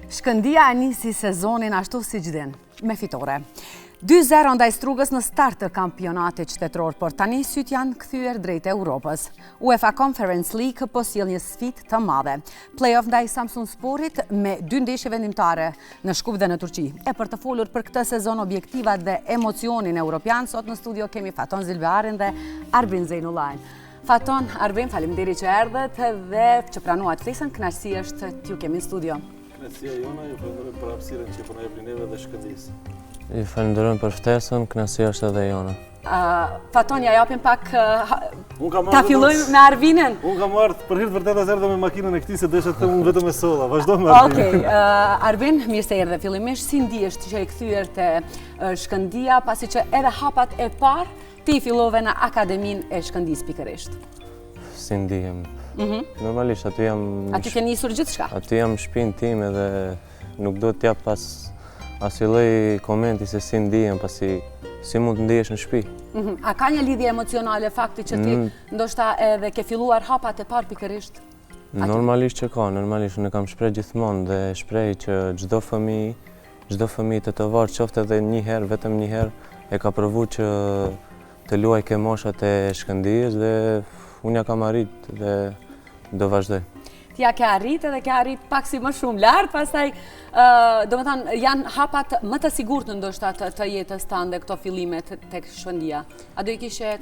Shkëndia e nisi sezonin ashtu si gjden, me fitore. 2-0 ndaj Strugës në start të kampionatit qytetror, por tani syt janë kthyer drejt Europës. UEFA Conference League po sjell një sfidë të madhe. Play-off ndaj Samsunsporit me 2 ndeshje vendimtare në Shkup dhe në Turqi. E për të folur për këtë sezon objektivat dhe emocionin europian, sot në studio kemi Faton Zilbearin dhe Arbin Zejnullajn. Faton, Arbin, faleminderit që erdhët dhe që pranuat flisën, kënaqësi është t'ju kemi në studio. Kënaqësia jona, ju falenderojmë për hapësirën që po na jepni neve dhe Shkëndijës. Ju falenderojmë për ftesën, kënaqësia është edhe jona. Faton, ja japim pak ta fillojmë me Arbinin. Unë kam ardhur për hir të vërtetë as erdha me makinën e këtij se desha të unë vetëm me solla. Vazhdo me Arbin. Okej, Arbin, mirë se erdhe. Fillimisht si ndihesh që e kthyer te Shkëndia, pasi që edhe hapat e parë ti fillove në Akademinë e Shkëndijës pikërisht. Si ndihem? Normalisht aty jam. Aty ke nisur gjithçka. Aty jam në shtëpinë time dhe nuk do t'jap pas asnjë lloj komenti se si ndihem, pasi si mund të ndihesh në shtëpi. A ka një lidhje emocionale fakti që ti ndoshta edhe ke filluar hapat e parë pikërisht? Normalisht që ka, normalisht unë kam shpreh gjithmonë dhe shpreh që çdo fëmijë të varë qoftë edhe një herë, vetëm një herë, e ka provuar që të luaj ke moshat e Shkëndijës dhe unë ja kam arrit dhe do vazhdoj. Ti ja ke arrit edhe ke arrit pak si më shumë lart, pastaj do të thënë janë hapat më të sigurt ndoshta të jetës tënde këto fillimet tek Shkëndia. A do I kishe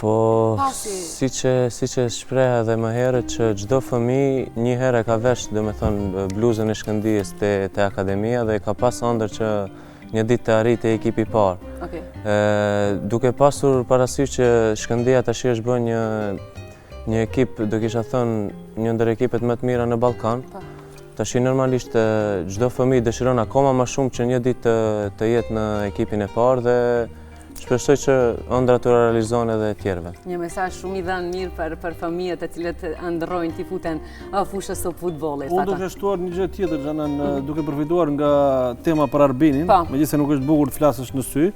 Po, siç e shpreha edhe më herët që çdo fëmijë një herë ka vesh, do të thënë bluzën e Shkëndijës te akademia dhe ka pas ëndër që një ditë të arritej ekipi I parë. Duke pasur parasysh që Shkëndia tash është bërë një ekip, do kisha thënë një ndër ekipet më të mira në Ballkan. Tash normalisht çdo fëmijë dëshiron akoma më shumë që një ditë të jetë në ekipin e parë dhe shpresoj që ëndrat të realizohen edhe të tjerëve. Një mesazh shumë I dhënë mirë për fëmijët e cilët ëndrrojnë t'i futen fushës së futbollit. Unë do të shtuar një gjë tjetër, Xhanan, duke përfituar nga tema për Arbinin, megjithëse nuk është bukur të flasësh në sy.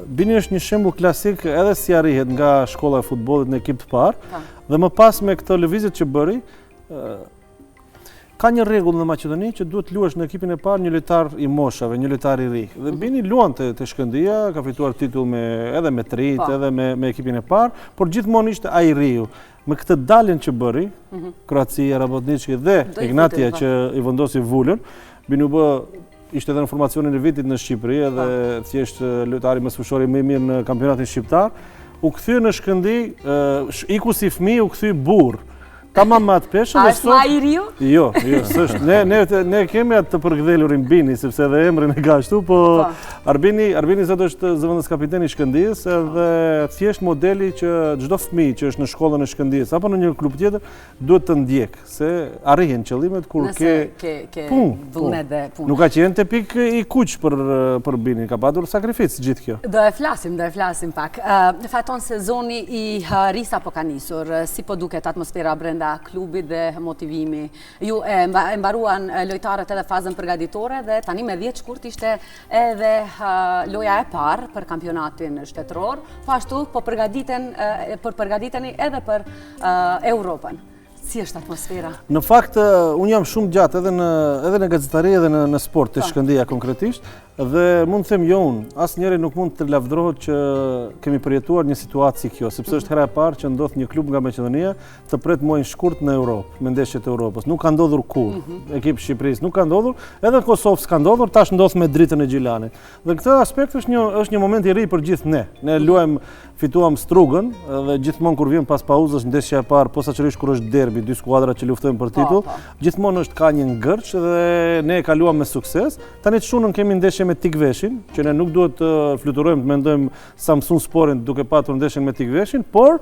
Bini është një shembull klasik edhe si arrihet nga shkolla e futbollit në ekip të parë, dhe më pas me këtë lëvizje që bëri, ka një rregull në Maqedoni që duhet luash në ekipin e parë një lojtar I moshave, një lojtar I ri. Dhe Bini luante te Shkëndia, ka fituar titull edhe me Trit, edhe me ekipin e parë, por gjithmonë ishte ai I riu. Me këtë daljen që bëri, Kroacia, Rabotnički dhe Ignatia që I vendosi vulën, Bini u bë ishte edhe në formacionin e vitit në Shqipëri edhe thjesht lojtari më sfushori më I mirë në kampionatin shqiptar. U kthye në Shkëndi, iku si fëmijë, u kthye burr. Tamam atë peshën. A është ma I riu? Jo, s'është. Ne kemi atë të përgdhelurin Bini, sepse edhe emrin e ka ashtu, po Arbini sot është zëvendës kapiteni I Shkëndijës edhe thjesht modeli që çdo fëmijë që është në shkollën e Shkëndijës apo në një klub tjetër duhet të ndjek, se arrihen qëllimet kur ke vullnet dhe punë. Nuk ka qenë te pikë I kuq për Bini, ka patur sakrificë gjithë kjo. Do e flasim pak. Faton sezoni I Risa po ka nisur, si po duket atmosfera brenda klubit dhe motivimi. Ju e mbaruan lojtarët edhe fazën përgatitore dhe tani me 10 shkurt ishte edhe loja e parë për kampionatin shtetëror, po ashtu po përgatiteni edhe për Europën. Si është atmosfera? Në fakt, unë jam shumë gjatë edhe në gazetari edhe në sport të Shkëndia konkretisht, dhe mund të them jo unë, asnjëri nuk mund të lavdërohet që kemi përjetuar një situatë si kjo, sepse është hera e parë që ndodh një klub nga Maqedonia të pret muajin shkurt në Europë, me ndeshjet e Europës. Nuk ka ndodhur kur. Ekipi I Shqipërisë nuk ka ndodhur, edhe Kosovë s'ka ndodhur, tash ndodh me dritën e Gjilanit. Dhe këtë aspekt është një moment I ri për gjithë ne. Ne luajmë, fituam Strugën dhe gjithmonë kur vjen pas pauzës ndeshja e parë, posaçërisht kur është derbi, dy skuadra që luftojnë për titull, gjithmonë është ka një ngërç dhe ne e kaluam me sukses. Tani të shtunën kemi ndeshje me Tikveshin, që ne nuk duhet të fluturojmë të mendojmë Samsunsporin duke patur ndeshjen me Tikveshin, por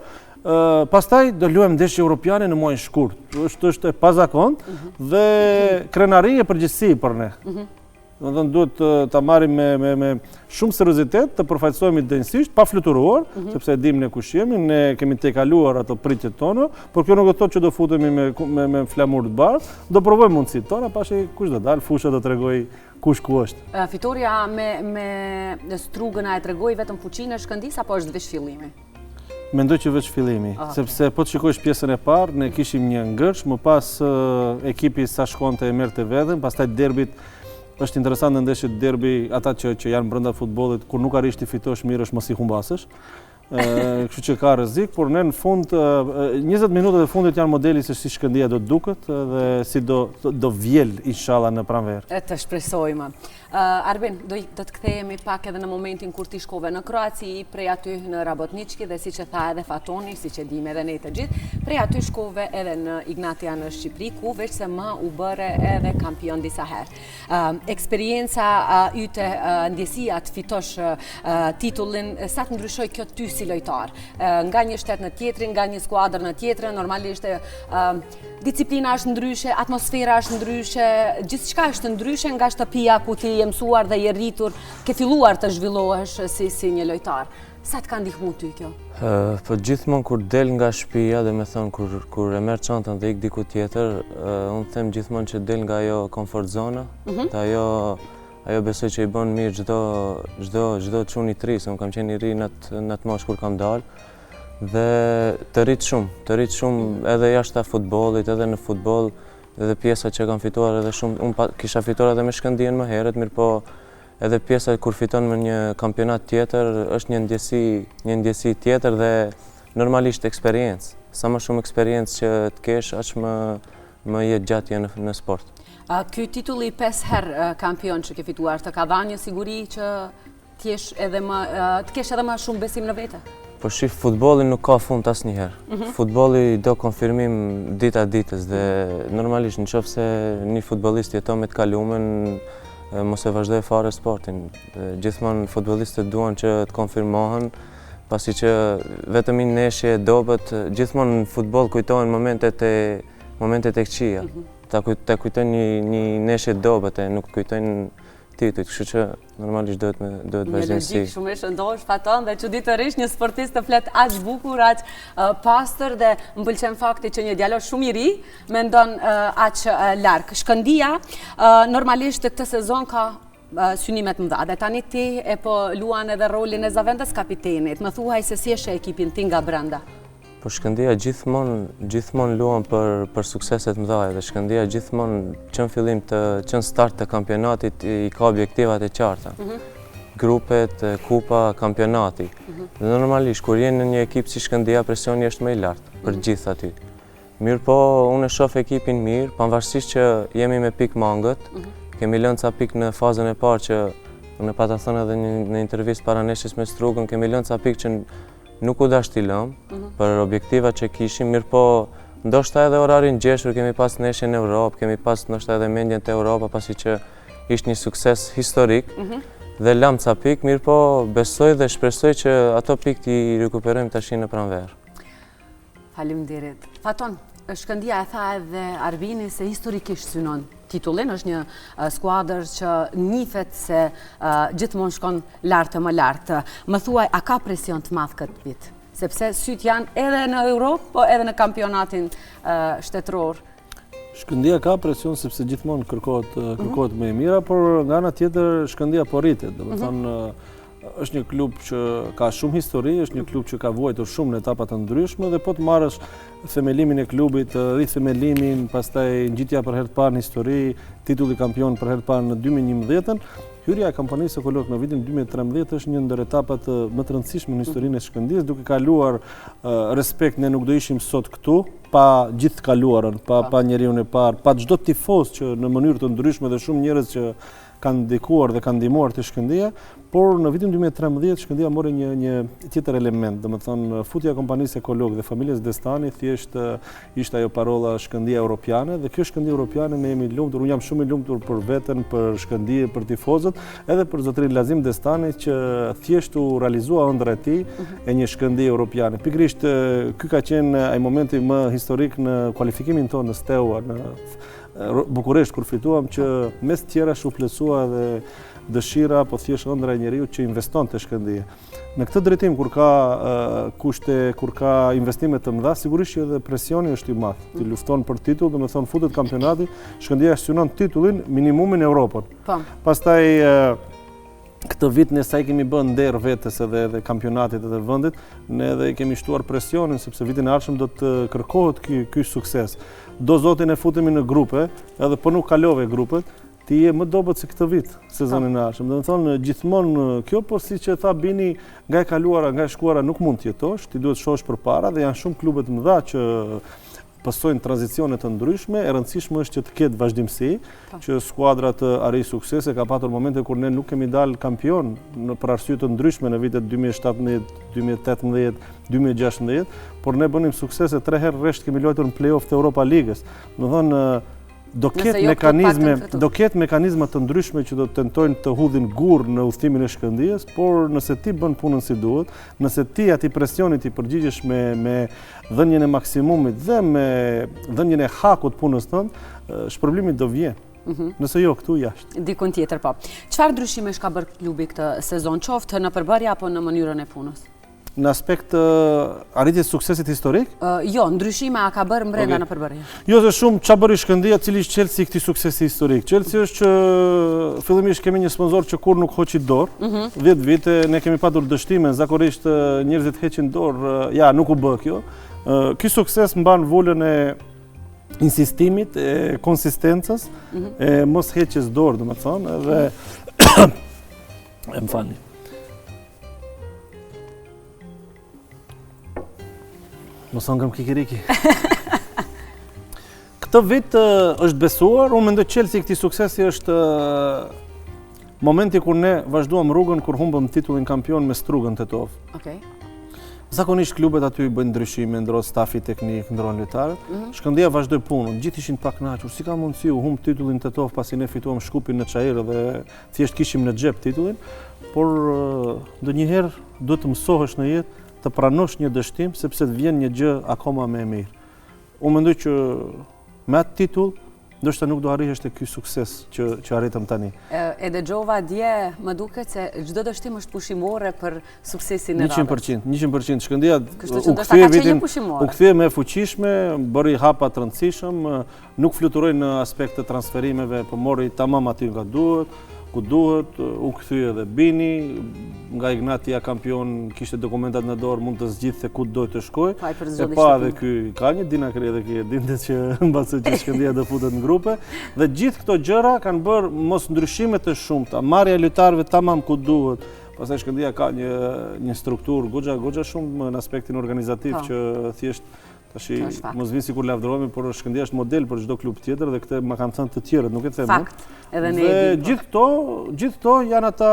pastaj do luajmë ndeshje europiane në muajin shkurt. Është e pazakontë dhe krenari e përgjegjësi për ne. Domethënë duhet ta marrim me shumë seriozitet, të përfaqësohemi denjësisht, pa fluturuar, sepse e dimë ne kush jemi, ne kemi tejkaluar ato pritjet tona, por kjo nuk do të thotë që do futemi me flamur të bardhë, do provojmë mundësitë tona, pashi kush do dalë, fusha do tregoj kush ku është. Fitoria me Strugën e tregoi vetëm fuqinë e Shkëndijës apo është veç fillimi? Mendoj që veç fillimi, sepse po të shikojsh pjesën e parë, ne kishim një ngërsh, më pas ekipi sa shkonte e merrte veten, pastaj derbit është interesant në ndeshjet derbi, ata që janë brenda futbollit, kur nuk arrish të fitosh mirë është mos i humbasësh. Kështu që ka rrezik, por ne në fund 20 minutat e fundit janë modeli se si Shkëndia do të duket dhe si do vjel inshallah në pranverë. Të shpresojmë. Arbin, do të kthehemi pak edhe në momentin kur ti shkove në Kroaci, prej aty në Rabotnički dhe siç e tha edhe Fatoni, siç e dimë edhe ne të gjithë, prej aty shkove edhe në Ignatia në Shqipëri, ku veç se më u bëre edhe kampion disa herë. Eksperienca yte, ndjesia të fitosh titullin, sa të ndryshoi kjo ty si lojtar? Nga një shtet në tjetrin, nga një skuadër në tjetrën, normalisht disiplina është ndryshe, atmosfera është ndryshe, gjithçka është ndryshe nga shtëpia ku ti je mësuar dhe je rritur, ke filluar të zhvillohesh si një lojtar. Sa të ka ndihmuar ty kjo? Po gjithmonë kur del nga shtëpia, dhe me thonë kur e merr çantën dhe ik diku tjetër, unë them gjithmonë që del nga ajo komfort zona, ajo besoj që i bën mirë çdo çun i tri, se unë kam qenë i ri në atë moshë kur kam dalë. Dhe të rrit shumë edhe jashtë futbollit, edhe në futboll, edhe pjesa që kam fituar edhe shumë, unë kisha fituar edhe me Shkëndijën më herët, mirë po edhe pjesa kur fiton me një kampionat tjetër, është një ndjesi tjetër dhe normalisht eksperiencë. Sa më shumë eksperiencë që të kesh, aq më jetë gjatje në sport. Ky titulli 5 herë kampion që ke fituar, të ka dhënë një siguri që të kesh edhe më shumë besim në vete? Po shif, futbolli nuk ka fund asnjëherë. Futbolli do konfirmim dita ditës dhe normalisht nëse një futbollist jeton me të kalumen, mos e vazhdoj fare sportin. Gjithmonë futbollistët duan që të konfirmohen, pasi që vetëm një neshje dobët, gjithmonë në futboll kujtohen momentet e këqija. Ta kujtojnë një neshje dobët e nuk të kujtojnë titujt, kështu që normalisht duhet vazhdimsi. Një logjik shumë e shëndosh, Faton, dhe çuditërisht një sportist të flet aq bukur, aq pastër dhe më pëlqen fakti që një djalosh shumë i ri mendon aq larg. Shkëndia normalisht këtë sezon ka synimet më dha, dhe tani ti e po luan edhe rolin e zavendës kapitenit. Më thuaj se si e sheh ekipin ti nga brenda. Po Shkëndia gjithmonë luan për sukseset më dhaja dhe Shkëndia gjithmonë që në fillim që në start të kampionatit i ka objektivat e qarta. Grupet, kupa, kampionati. Dhe normalisht, kur jenë në një ekip si Shkëndia, presioni është më i lartë për gjithë aty. Mirë po, unë e shoh ekipin mirë, pavarësisht që jemi me pikë mangët, kemi lënë ca pikë në fazën e parë që unë pata thënë edhe në intervistë para neshjes me Strugën, kemi lënë ca pikë që nuk u dash t'i lëmë për objektivat që kishim, mirë po ndoshta edhe orarin gjeshur, kemi pas neshje në Europë, kemi pas ndoshta edhe mendjen të Europa, pasi që ishte një sukses historik dhe lam ca pikë, mirë po besoj dhe shpresoj që ato pikë t'i rikuperojmë tash në pranverë. Faleminderit. Faton, Shkëndia e tha edhe Arbini se historikisht synon titullin, është një skuadër që nifet se gjithmonë shkon lartë më lartë. Më thuaj, a ka presion të madh këtë vit? Sepse syt janë edhe në Europë, po edhe në kampionatin shtetëror. Shkëndia ka presion sepse gjithmonë kërkohet më e mira, por nga ana tjetër Shkëndia po rritet. Domethënë është një klub që ka shumë histori, është një klub që ka vuajtur shumë në etapa të ndryshme dhe po të marrësh themelimin e klubit, rithemelimin, pastaj ngjitja për herë të parë në histori, titulli kampion për herë të parë në 2011-ën, hyrja e Kompanisë Ekolog në vitin 2013 është një ndër etapat më të rëndësishme në historinë e Shkëndijës, duke kaluar respekt, ne nuk do ishim sot këtu pa gjithë të kaluarën, pa njeriu e parë, pa çdo tifoz që në mënyrë të ndryshme dhe shumë njerëz që kanë ndikuar dhe kanë ndihmuar të Shkëndia, por në vitin 2013 Shkëndia mori një tjetër element, domethënë futja e Kompanisë Ekolog dhe familjes Destani thjesht ishte ajo parolla Shkëndia Europiane dhe kjo Shkëndia Europiane ne jemi lumtur, unë jam shumë i lumtur për veten, për Shkëndijë, për tifozët, edhe për zotrin Lazim Destani që thjesht u realizua ëndra e tij e një Shkëndije Europiane. Pikërisht ky ka qenë ai momenti më historik në kualifikimin tonë në Steaua në Bukuresht kur fituam që mes tjera u plotësua dhe dëshira apo thjesht ëndra e njeriu që investon te Shkëndija. Në këtë drejtim kur ka kushte, kur ka investime të mëdha, sigurisht që edhe presioni është i madh. Ti lufton për titull, domethënë futet kampionati, Shkëndija synon titullin minimumin në Europën. Pastaj këtë vit ne sa i kemi bën nder vetes edhe kampionatit edhe vendit, ne edhe i kemi shtuar presionin sepse vitin e ardhshëm do të kërkohet ky sukses. Do zotin e futemi në grupe, edhe po nuk kalove grupet, ti je më dobët se këtë vit, sezonin e ardhshëm. Domethënë gjithmonë kjo, por siç e tha Bini, nga e kaluara, nga e shkuara nuk mund të jetosh, ti duhet shohësh përpara dhe janë shumë klube të mëdha që pasojnë tranzicione të ndryshme, e rëndësishme është që të ketë vazhdimsi, që skuadra të arrijë suksese. Ka patur momente kur ne nuk kemi dalë kampion për arsye të ndryshme në vitet 2017, 2018, 2016, por ne bënim suksese 3 herë rresht kemi luajtur në play-off të Europa Ligës. Domethënë do ketë mekanizma të ndryshme që do të tentojnë të hudhin gur në udhëtimin e Shkëndijës, por nëse ti bën punën si duhet, nëse ti atij presionit i përgjigjesh me dhënien e maksimumit dhe me dhënien e hakut punës tënde, shpërblimi do vjen. Nëse jo këtu jashtë. Dikun tjetër po. Çfarë ndryshimesh ka bërë klubi këtë sezon, qoftë në përbërje apo në mënyrën e punës? Në aspekt arritjes suksesit historik? Jo, ndryshime a ka bërë brenda në përbërje? Jo, se shumë ç'a bëri Shkëndija, cili është Chelsea i këtij suksesi historik. Chelsea është që fillimisht kemi një sponsor që kur nuk hoqi dorë. 10 vite ne kemi patur dështime, zakonisht njerëzit heqin dorë, ja nuk u bë kjo. Ky sukses mban volën e insistimit, e konsistencës, e mos heqjes dorë, domethënë, edhe më falni. Mos ngëm kikiriki. Këtë vit është besuar, unë mendoj Chelsea i këtij suksesi është momenti kur ne vazhduam rrugën kur humbëm titullin kampion me Strugën Tetov. Zakonisht klubet aty bëjnë ndryshime, ndrohet stafi teknik, ndrohen lojtarët. Shkëndija vazhdoi punën, gjithë ishin të pakënaqur. Si ka mundësi u humb titullin Tetov pasi ne fituam Shkupin në Çajër dhe thjesht kishim në xhep titullin, por ndonjëherë duhet të mësohesh në jetë të pranosh një dështim sepse të vjen një gjë akoma më e mirë. Unë mendoj që me atë titull ndoshta nuk do arrihesh te ky sukses që arritëm tani. E dëgjova dje, më duket se çdo dështim është pushimore për suksesin e radhës. 100%. Shkëndija u kthye me fuqishme, bëri hapa të rëndësishëm, nuk fluturoi në aspekt të transferimeve, po mori tamam aty nga duhet. Ku duhet, u kthye edhe Bini, nga Ignatia kampion, kishte dokumentat në dorë, mund të zgjidhte ku dojë të shkojë. E pa edhe ky ka një dinakri edhe ky dinte që mbase që Shkëndija do futet në grupe dhe gjithë këto gjëra kanë bërë mos ndryshime të shumta, marrja e lojtarëve tamam ku duhet. Pastaj Shkëndija ka një strukturë goxha shumë në aspektin organizativ që thjesht tashi mos vjen sikur lavdërohemi, por Shkëndija është model për çdo klub tjetër dhe këtë më kanë thënë të tjerët, nuk e them unë. Fakt, edhe ne e dim. Gjithë këto janë ata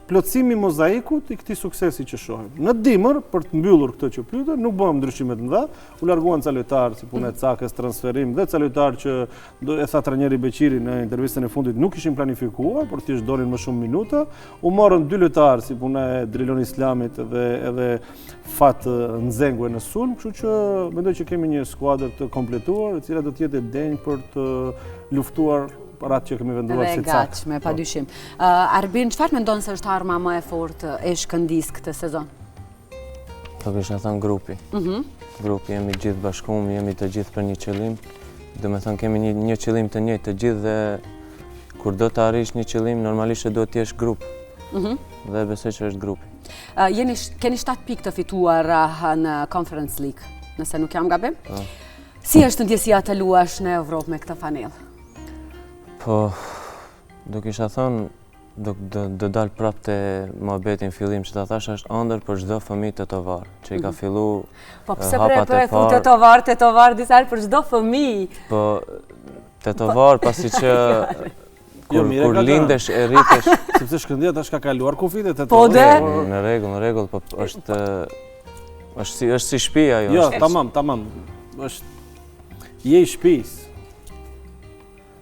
plotësimi mozaikut i këtij suksesi që shohim. Në dimër, për të mbyllur këtë që pyetën, nuk bëhem ndryshime të mëdha, u larguan ca lojtarë si puna e Cakës, transferim dhe ca lojtarë që e tha trajneri Beqiri në intervistën e fundit nuk ishin planifikuar, por thjesht donin më shumë minuta. U morën 2 lojtarë si puna e Drilon Islamit edhe Fat Nzengue në sulm, kështu që mendoj që kemi një skuadër të kompletuar, e cila do të jetë e denjë për të luftuar për atë që kemi venduar si cak. Gatshme, padyshim. Arbin, çfarë mendon se është arma më e fortë e Shkëndijës këtë sezon? Po kisha thënë grupi. Grupi, jemi gjithë bashkuar, jemi të gjithë për një qëllim. Domethënë kemi një qëllim të njëjtë të gjithë dhe kur do të arrish një qëllim, normalisht duhet të jesh grup. Dhe besoj që është grupi. Keni 7 pikë të fituar në Conference League, nëse nuk jam gabim? Si është ndjesia të luash në Evropë me këtë fanellë? Po, do kisha thonë, do dalë prapë të mohabetin fillim që ta thash është ëndër për çdo fëmijë tetovar, që i ka fillu po pse e thu tetovar disa herë për çdo fëmijë? Po, tetovar pasi që kur lindesh e rritesh, sepse Shkëndija tash ka kaluar kufit e tetovar. Po dhe? Në rregull, po është si shtëpia ajo. Jo, tamam. Je i shtëpisë.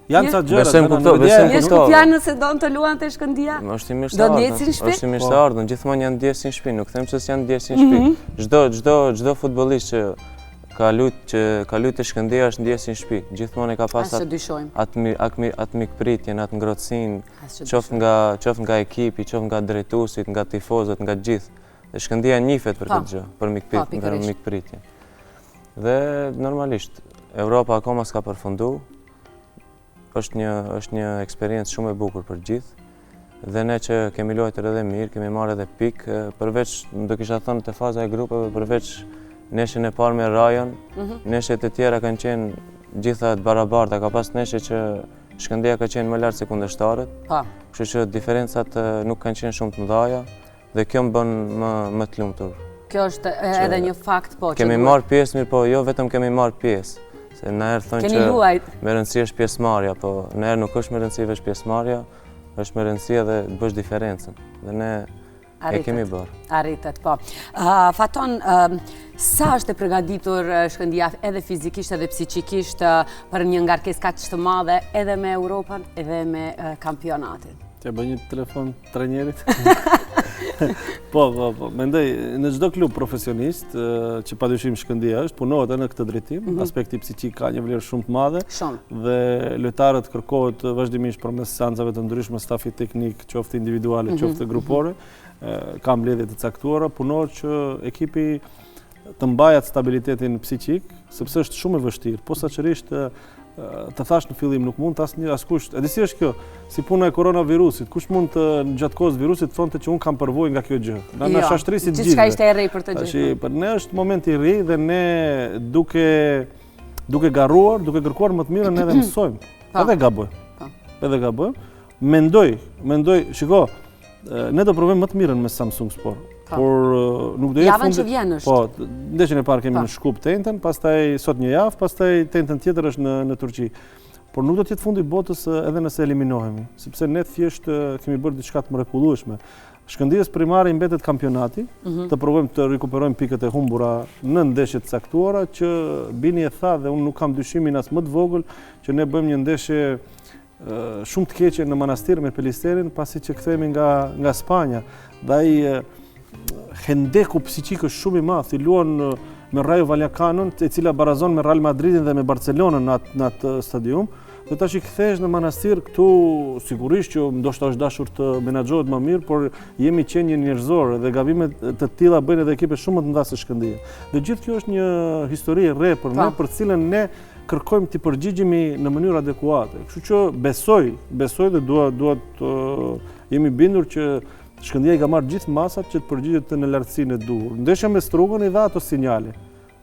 Janë ca gjëra. Besoj kuptoj. Je shkupjan nëse don të luan te Shkëndija? Është i mirë do ndjesin shtëpi? Është i mirë të ardhën, gjithmonë janë ndjesin shtëpi, nuk them se s'janë ndjesin shtëpi. Çdo futbollist që ka luajtur te Shkëndija është ndjesin shtëpi. Gjithmonë ka pas atë mikpritjen, atë ngrohtësinë, qoftë nga ekipi, qoftë nga drejtuesit, nga tifozët, nga gjithë. Dhe Shkëndija njihet për këtë gjë, për mikpritjen. Dhe normalisht Europa akoma s'ka përfunduar. Është një eksperiencë shumë e bukur për gjithë dhe ne që kemi luajtur edhe mirë, kemi marrë edhe pikë, përveç, do kisha thënë të faza e grupeve, përveç neshjen e parë me Rajon, neshjet e tjera kanë qenë gjitha të barabarta, ka pas neshje që Shkëndija ka qenë më lartë se kundërshtarët, kështu që diferencat nuk kanë qenë shumë të mëdha dhe kjo më bën më të lumtur. Kjo është edhe një fakt, po. Kemi marrë pjesë, mirë po jo vetëm kemi marrë pjesë, se në herë thonë që me rëndësi është pjesëmarrja, po në herë nuk është me rëndësi veç pjesëmarrja, është me rëndësi edhe të bësh diferencën, dhe ne e kemi bërë. Arritet, po. Faton, sa është e përgatitur Shkëndija edhe fizikisht edhe psiqikisht për një ngarkesë kaq të madhe edhe me Europën edhe me kampionatin? T'ja bëj një telefon trajnerit? Po. Mendoj, në çdo klub profesionist, që padyshim Shkëndija është, punohet edhe në këtë drejtim, aspekti psiqik ka një vlerë shumë të madhe, dhe lojtarët kërkohet vazhdimisht përmes seancave të ndryshme, stafi teknik, qoftë individuale, qoftë grupore, ka mbledhje të caktuara, punohet që ekipi të mbajat stabilitetin psiqik, sepse është shumë e vështirë, posaçërisht të thash në fillim nuk mund askush, e di si është kjo, si puna e koronavirusit, kush mund të në gjatë kohës virusit thonë që unë kam përvojë nga kjo gjë. Na shashtrisit gjithë. Gjithçka ishte e re për të gjë. Për ne është moment i ri dhe ne duke garruar, duke kërkuar më të mirën edhe mësojmë. Edhe gabojmë. Mendoj, shiko, ne do provojmë më të mirën me Samsung Sport. Por nuk do jetë javën që vjen është. Po, ndeshjen e parë kemi në Shkup tentën, pastaj sot një javë, pastaj tentën tjetër është në Turqi. Por nuk do të jetë fundi i botës edhe nëse eliminohemi, sepse ne thjesht kemi bërë diçka të mrekullueshme. Shkëndijës primare i mbetet kampionati, të provojmë të rikuperojmë pikët e humbura në ndeshjet caktuara, që Bini e tha dhe unë nuk kam dyshimin as më të vogël që ne bëjmë një ndeshje shumë të keqe në Manastir me Pelisterin, pasi që kthehemi nga Spanja. Dhe ai hendeku psiqik është shumë i madh, i luan me Rayo Vallecanon, e cila barazon me Real Madridin dhe me Barcelonën në atë stadium. Dhe tash i kthehesh në Manastir, këtu sigurisht që ndoshta është dashur të menaxhohet më mirë, por jemi qenie njerëzore dhe gabime të tilla bëjnë edhe ekipe shumë më të mëdha se Shkëndija. Dhe gjithë kjo është një histori e re për ne, për cilën ne kërkojmë të përgjigjemi në mënyrë adekuate. Kështu që besoj dhe duhet jemi bindur që Shkëndija i ka marrë gjithë masat që të përgjigjet në lartësinë e duhur. Ndeshja me Strugën i dha ato sinjale.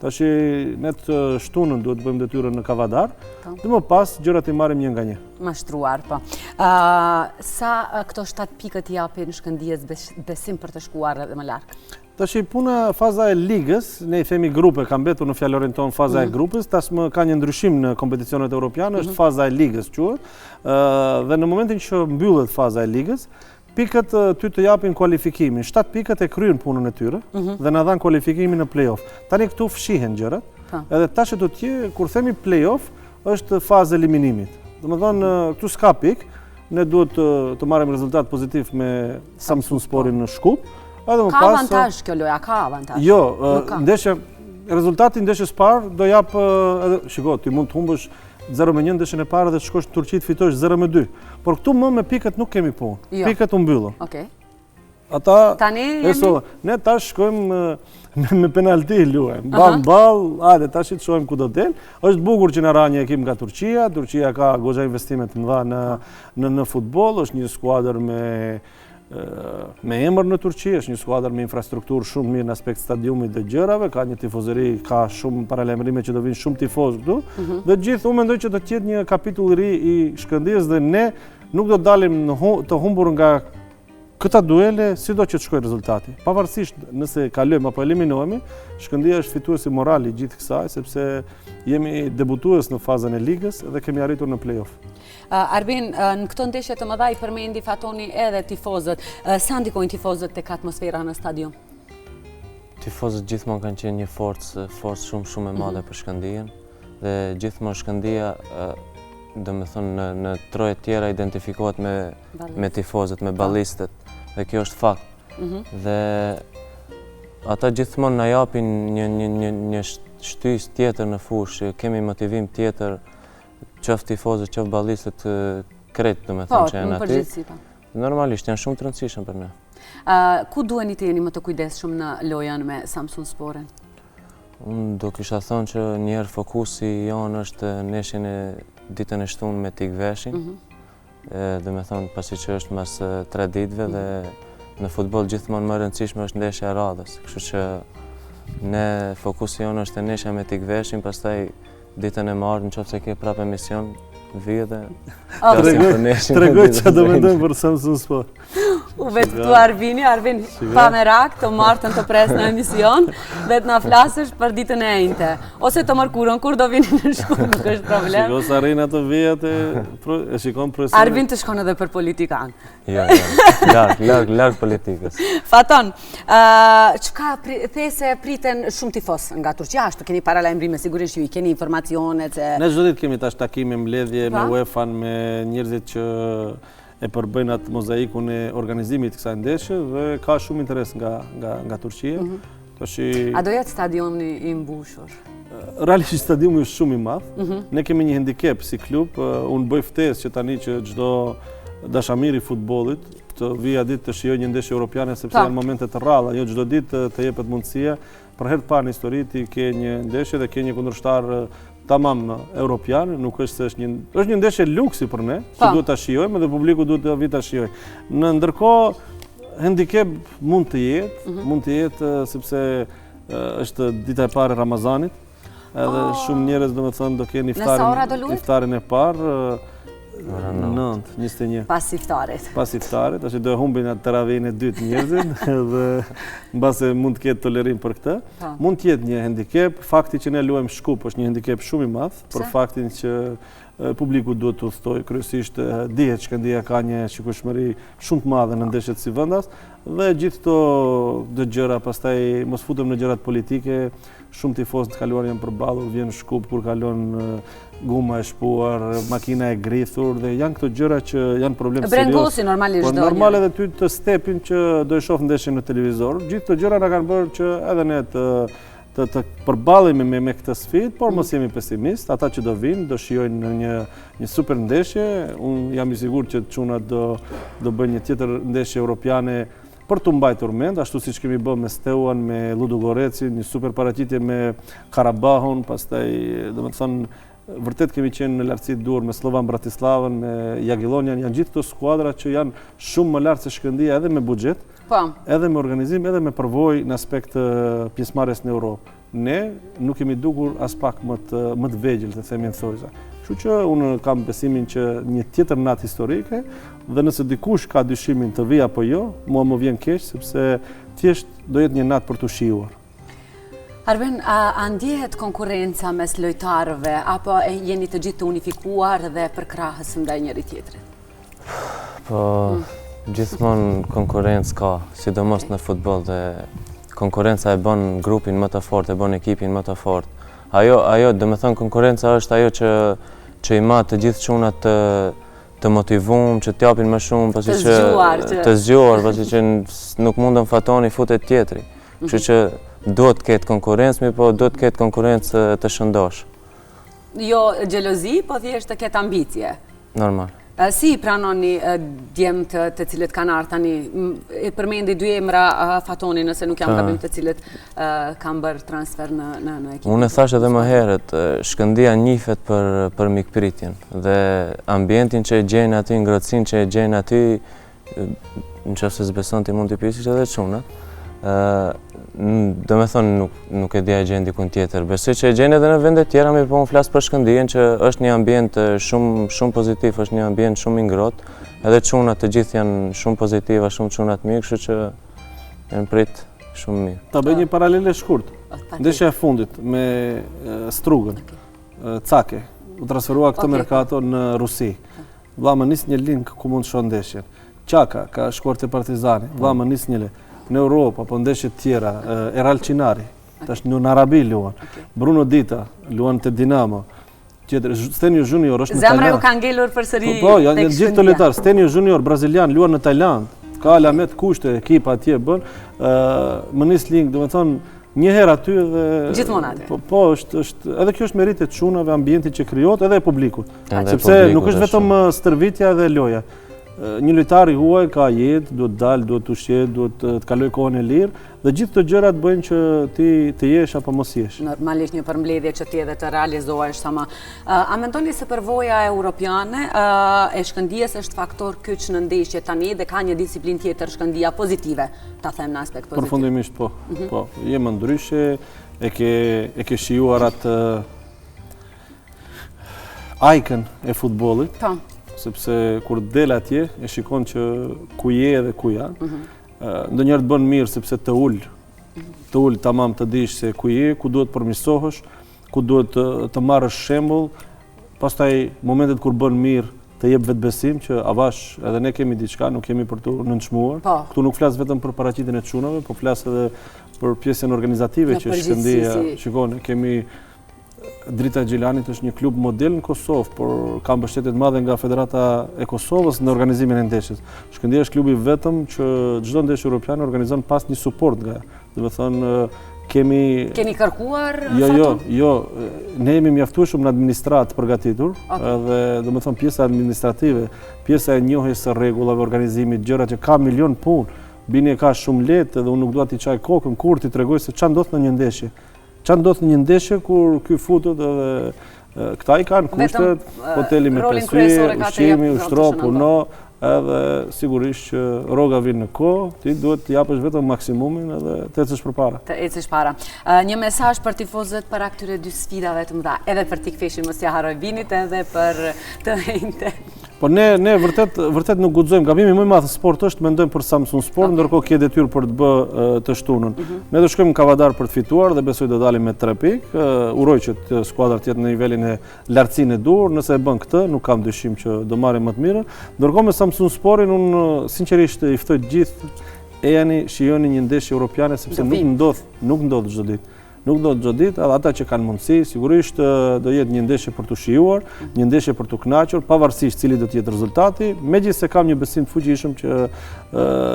Tash ne të shtunën duhet të bëjmë detyrën në Kavadar, dhe më pas gjërat i marrim një nga një. Mashtruar, po. Sa këto 7 pikët i japin Shkëndijës besim për të shkuar edhe më larg? Tash puna faza e ligës, ne i themi grupe, ka mbetur në fjalorin ton faza e grupës, tashmë ka një ndryshim në kompeticionet europiane, është faza e ligës quhet, dhe në momentin që mbyllet faza e ligës, pikët ty të japin kualifikimin. 7 pikët e kryen punën e tyre dhe na dhanë kualifikimin në play-off. Tani këtu fshihen gjërat. Edhe tash do të jetë kur themi play-off është fazë eliminimit. Domethënë këtu s'ka pikë, ne duhet të marrim rezultat pozitiv me Samsung Sportin në Shkup. Edhe më pas. Ka avantazh kjo loja, ka avantazh. Jo, rezultati i ndeshjes parë do jap edhe shiko, ti mund të humbësh 0-1 ndeshjen e parë dhe të shkosh në Turqi të fitosh 0-2. Por këtu më me pikët nuk kemi punë. Pikët u mbyllën. Okej. Ata tani ne tash shkojmë me penalti luajmë. Ball, hajde tash të shohim ku do del. Është bukur që na ra një ekip nga Turqia. Turqia ka goxha investime të mëdha në futboll, është një skuadër me emër në Turqi, është një skuadër me infrastrukturë shumë mirë në aspekt stadiumit dhe gjërave, ka një tifozëri, ka shumë paralajmërime që do vinë shumë tifozë këtu. Dhe gjithë unë mendoj që do të jetë një kapitull i ri i Shkëndijës dhe ne nuk do dalim të humbur nga këta duele, sido që të shkojë rezultati. Pavarësisht nëse kalojmë apo eliminohemi, Shkëndija është fituesi moral i gjithë kësaj, sepse jemi debutues në fazën e ligës dhe kemi arritur në play-off. Arbin, në këto ndeshje të mëdha i përmendi Fatoni edhe tifozët. Sa ndikojnë tifozët tek atmosfera në stadium? Tifozët gjithmonë kanë qenë një forcë shumë e madhe për Shkëndijën dhe gjithmonë Shkëndija domethënë në troje tjera identifikohet me tifozët, me ballistët, dhe kjo është fakt. Dhe ata gjithmonë na japin një shtys tjetër në fushë, kemi motivim tjetër, qoftë tifozët, qoftë ballistët, krejt domethënë që janë aty. Normalisht janë shumë të rëndësishëm për ne. Ku duheni të jeni më të kujdesshëm në lojën me Samsung Sportin? Unë do kisha thonë që njerë fokusi jonë është ndeshjen e ditën e shtunë me Tikveshin, dhe me thonë pasi që është mas 3 ditëve dhe në futbol gjithmonë më rëndësishme është ndeshja e radhës. Kështu që ne fokusi jonë është e neshja me t'i gveshin, pastaj ditën e marrë në qoftë se ke prap emision, vijë dhe tregoj që do mendojmë për Samsung Sport. U vetë këtu Arvin pa merak të martën të pres në emision dhe të na flasësh për ditën e enjte. Ose të mërkurën, kur do vini në shkollë, nuk është problem. Shiko sa Arina të vijat e shikon profesorin. Arvin të shkon edhe për politikan. Jo, larg politikës. Faton, çka these priten shumë tifos nga Turqia, ashtu keni paralajmërime, sigurisht ju i keni informacionet se ne çdo ditë kemi tash takime mbledhje me UEFA-n, me njerëzit që e përbëjnë atë mozaikun e organizimit të kësaj ndeshje dhe ka shumë interes nga Turqia. A do jetë stadioni i mbushur? Realisht stadiumi është shumë i madh. Ne kemi një handicap si klub, unë bëj ftesë që tani që çdo dashamir i futbollit të vijë ditë të shijojë një ndeshje europiane sepse janë momente të rralla, jo çdo ditë të jepet mundësia. Për herë të parë në histori ti ke një ndeshje dhe ke një kundërshtar tamam europian, nuk është se është një ndeshje luksi për ne, që duhet ta shijojmë dhe publiku duhet të vijë ta shijojë. Në ndërkohë handicap mund të jetë sepse është dita e parë e Ramazanit, edhe shumë njerëz domethënë do kenë iftarin e parë 9:21. Pas iftarit. Pas iftarit, tash do humbin atë taravihin e dytë njerëzit dhe mbase mund të ketë tolerim për këtë. Mund të jetë një handicap, fakti që ne luajmë Shkup është një handicap shumë i madh për faktin që publiku duhet të udhtojë, kryesisht dihet që Shkëndija ka një shikueshmëri shumë të madhe në ndeshjet si vendas dhe gjithë këto gjëra, pastaj mos futem në gjërat politike, shumë tifozë të kaluar janë përballur, vjen në Shkup kur kalon guma e shpuar, makina e grithur dhe janë këto gjëra që janë problem serioz. Brengosi normalisht do. Po normal edhe ty të stepin që do e shoh ndeshjen në televizor. Gjithë këto gjëra na kanë bërë që edhe ne të përballemi me këtë sfidë, por mos jemi pesimist. Ata që do vinë, do shijojnë një super ndeshje. Unë jam i sigurt që çunat do bëjnë një tjetër ndeshje europiane për të mbajtur mend, ashtu siç kemi bërë me Steuan, me Ludogoreci, një super paraqitje me Karabahun, pastaj domethënë vërtet kemi qenë në lartësi të duhur me Slovan Bratislavën, me Jagiellonian, janë gjithë këto skuadra që janë shumë më lart se Shkëndija edhe me buxhet, edhe me organizim, edhe me përvojë në aspekt pjesëmarrjes në Europë. Ne nuk kemi dukur as pak më të vegjël, të themi në thojza. Kështu që unë kam besimin që një tjetër natë historike dhe nëse dikush ka dyshimin të vijë apo jo, mua më vjen keq sepse thjesht do jetë një natë për të shijuar. Arben, a ndjehet konkurenca mes lojtarëve, apo jeni të gjithë të unifikuar dhe përkrahës ndaj njëri tjetrit? Po, gjithmonë konkurencë ka, sidomos në futboll dhe konkurenca e bën grupin më të fortë, e bën ekipin më të fortë. Ajo, do të thënë konkurenca është ajo që i ma të gjithë çunat të motivuar, që t'japin më shumë, pasi që të zgjuar, pasi që nuk mundën fatoni futet tjetri. Kështu që duhet të ketë konkurrencë, po duhet të ketë konkurrencë të shëndosh. Jo xhelozi, po thjesht të ketë ambicie. Normal. Si i pranoni djemt të cilët kanë ardhur tani? E përmendi dy emra Fatoni, nëse nuk jam gabim, të cilët kanë bërë transfer në ekipin. Unë e thash edhe më herët, Shkëndija njihet për mikpritjen dhe ambientin që e gjejnë aty, ngrohtësinë që e gjejnë aty, nëse s'beson ti mund t'i pyesësh edhe çunat. Do me thonë nuk e dia e gjenë dikun tjetër. Besoj që e gjenë edhe në vendet tjera, mi po më flasë për Shkëndijen që është një ambient shumë pozitiv, është një ambient shumë i ngrohtë, edhe çunat të gjithë janë shumë pozitiva, shumë çunat mirë, kështu që janë prit shumë mirë. Ta bëj një paralele shkurt. Ndeshja e fundit me Strugën, Cake, u transferua këtë merkato në Rusi. Vlla më nis një link ku mund të shoh ndeshjen. Çaka ka shkuar te Partizani, vlla më nis një në Europë, apo ndeshje të tjera, Eral Çinari, tash në Arabi luan, Bruno Dita luan te Dinamo, Stenio Junior është në Tajland. Zemra ju ka ngelur përsëri. Po, janë gjithë të lojtar. Stenio Junior brazilian luan në Tajland, ka alamet kushte ekipa atje bën, më nis link, domethënë një herë aty dhe gjithmonë aty. Po, është edhe kjo është merit e çunave, ambienti që krijohet edhe e publikut. Sepse nuk është vetëm stërvitja dhe loja. një lojtar i huaj ka jetë, duhet dalë, duhet të ushqet, duhet të kaloj kohën e lirë dhe gjithë të gjërat bëjnë që ti të jesh apo mos jesh. Normalisht një përmbledhje që ti edhe të realizohesh sama. A mendoni se përvoja europiane e Shkëndijës është faktor kyç në ndeshje tani dhe ka një disiplinë tjetër Shkëndija pozitive, ta them në aspekt pozitiv? Përfundimisht po. Po, jemi ndryshe, e ke shijuar atë ajkën e futbollit. Po. Sepse kur del atje, e shikon që ku je dhe ku janë. Ndonjëherë të bën mirë sepse të ul tamam të dish se ku je, ku duhet përmirësohesh, ku duhet të marrësh shembull. Pastaj momentet kur bën mirë të jep vetbesim që avash edhe ne kemi diçka, nuk kemi për të nënçmuar. Këtu nuk flas vetëm për paraqitjen e çunave, po flas edhe për pjesën organizative që Shkëndija shikon, kemi Drita Gjelanit është një klub model në Kosovë, por ka mbështetje të madhe nga Federata e Kosovës në organizimin e ndeshjes. Shkëndija është klubi vetëm që çdo ndeshje europiane organizon pas një suport nga. Do të thonë keni kërkuar? Jo, ne jemi mjaftueshëm në administratë përgatitur, edhe do të thonë pjesa administrative, pjesa e njohjes së rregullave, organizimit, gjëra që ka milion punë, bini e ka shumë lehtë dhe unë nuk dua t'i çaj kokën kur ti tregoj se ç'a ndodh në një ndeshje. Ç'a ndodh në një ndeshje kur ky futet edhe këta i kanë kushtet, hoteli me 5 yje, ushqimi, ushtro, puno, edhe sigurisht që rroga vjen në kohë, ti duhet të japësh vetëm maksimumin edhe të ecësh përpara. Të ecësh para. Një mesazh për tifozët para këtyre dy sfidave të mëdha, edhe për Tikfeshin mos ja harroj vinit, edhe për të njëjtën. Po ne vërtet nuk guxojmë. Gabimi më i madh në sport është mendojmë për Samsun Sport, ndërkohë ke detyrë për të bë të shtunën. Ne do shkojmë në Kavadar për të fituar dhe besoj do dalim me 3 pikë. Uroj që skuadra të jetë në nivelin e lartësinë e duhur, nëse e bën këtë, nuk kam dyshim që do marrim më të mirën. Ndërkohë me Samsun Sportin unë sinqerisht i ftoj të gjithë ejani shijoni një ndeshje europiane sepse nuk ndodh çdo ditë. Nuk do të çdo ditë, edhe ata që kanë mundësi, sigurisht do jetë një ndeshje për të shijuar, një ndeshje për të kënaqur, pavarësisht cili do të jetë rezultati. Megjithëse kam një besim të fuqishëm që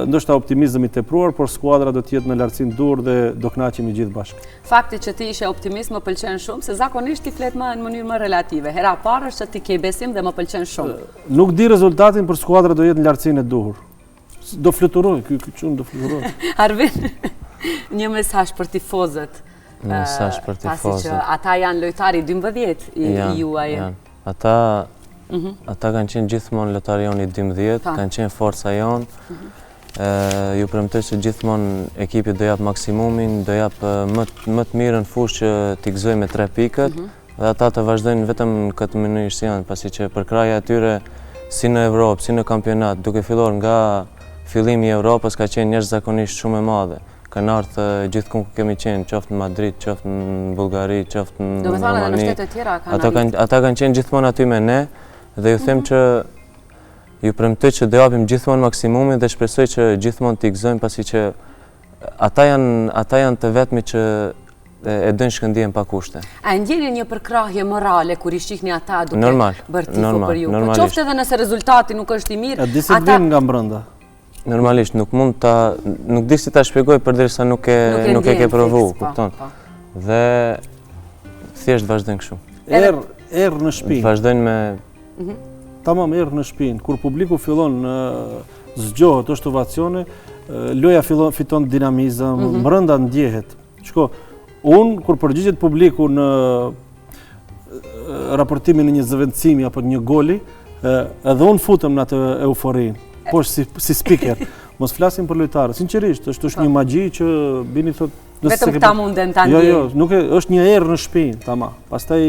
ndoshta optimizëm i tepruar, por skuadra do të jetë në lartësinë dur dhe do kënaqemi gjithë bashkë. Fakti që ti ishe optimist më pëlqen shumë, se zakonisht ti flet në mënyrë më relative. Hera parë është që ti ke besim dhe më pëlqen shumë. Nuk di rezultatin, por skuadra do jetë në lartësinë e duhur. Do fluturoj, ky çun do fluturoj. Arvin, një mesazh për tifozët. Pasi që ata janë lojtari 12 i juaj. Ata kanë qenë gjithmonë lojtari jonë i 12, kanë qenë forca jonë. Ju premtoj se gjithmonë ekipi do jap maksimumin, do jap më të mirën fushë që t'i gëzoj me 3 pikët dhe ata të vazhdojnë vetëm në këtë mënyrë që janë, pasi që për kraja atyre si në Evropë, si në kampionat, duke filluar nga fillimi i Evropës ka qenë jashtëzakonisht shumë e madhe. Kanë ardhë gjithkund ku kemi qenë, qoftë në Madrid, qoftë në Bullgari, qoftë në Romani. Ata kanë qenë gjithmonë aty me ne dhe ju them që ju premtoj që do japim gjithmonë maksimumin dhe shpresoj që gjithmonë t'i gëzojmë pasi që ata janë të vetmi që e dojnë Shkëndijën pa kushte. A ndjeni një përkrahje morale kur i shihni ata duke bërë tifo për ju? Po qoftë edhe nëse rezultati nuk është i mirë, disiplinë nga brenda. Normalisht nuk di si ta shpjegoj përderisa nuk e ke provu, kupton. Dhe thjesht vazhdojnë kështu. Erë në shtëpi. Vazhdojnë me tamam erë në shtëpi. Kur publiku fillon zgjohet, është ovacione, loja fiton dinamizëm, brenda ndjehet. Shko, unë kur përgjigjet publiku në raportimin e një zëvendësimi apo një goli, edhe unë futem në atë euforinë. Po si speaker, mos flasim për lojtarë. Sinqerisht, është një magji që bini thot... Vetëm këta munden të ndjenë. Jo, nuk është një erë në shtëpi, tamam. Pastaj,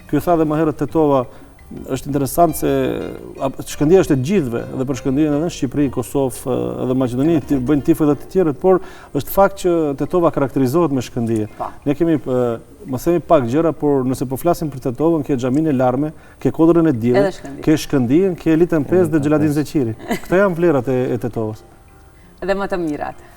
kjo tha dhe më herët Tetova, është interesant se Shkëndija është e gjithëve, edhe për Shkëndijën edhe në Shqipëri, Kosovë edhe Maqedoni, bëjnë tifo edhe të tjerët, por është fakt që Tetova karakterizohet me Shkëndijë. Ne kemi, më themi pak gjëra, por nëse po flasim për Tetovën, ke Xhamin e Larme, ke Kodrën e Diellit, ke Shkëndijën, ke Elitën 5 dhe Xheladin Zeqiri. Këto janë vlerat e Tetovës. Dhe më të mirat.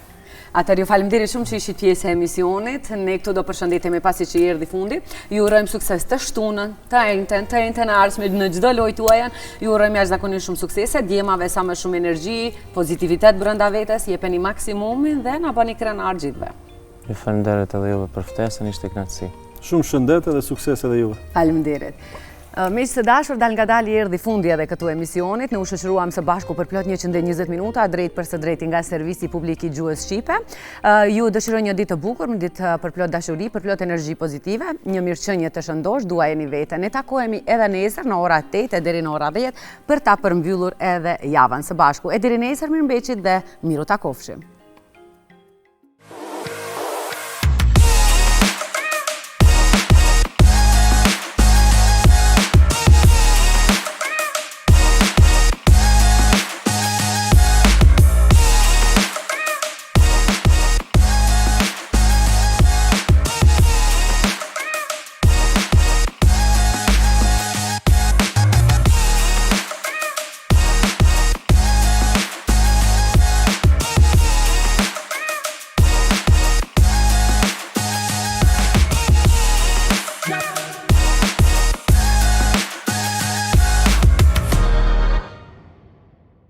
Atër ju falemderit shumë që ishit pjesë e emisionit, ne këtu do përshëndetemi pasi që i erdhi fundi, ju urojmë sukses të shtunën, të ejnëten ardhshme në çdo lojë tuaja, ju urojmë jashtëzakonisht shumë suksese, djemave sa më shumë energji, pozitivitet brenda vetes, jepeni maksimumin dhe na bëni krenar gjithve. Ju falemderit edhe juve për ftesën, ishte kënaqësi. Shumë shëndet dhe sukses edhe juve. Falemderit. Miq të dashur, dal nga dali erdhi fundi edhe këtu emisionit. Ne u shoqëruam së bashku për plot 120 minuta, drejt për së drejti nga servisi publik i gjuhës shqipe. Ju dëshiroj një ditë të bukur, një ditë për plot dashuri, për plot energji pozitive, një mirëqenie të shëndosh, duajeni veten. Ne takohemi edhe nesër në ora 8 deri në ora 10 për ta përmbyllur edhe javën së bashku. E deri nesër, mirëmbëjtje dhe miru takofshim.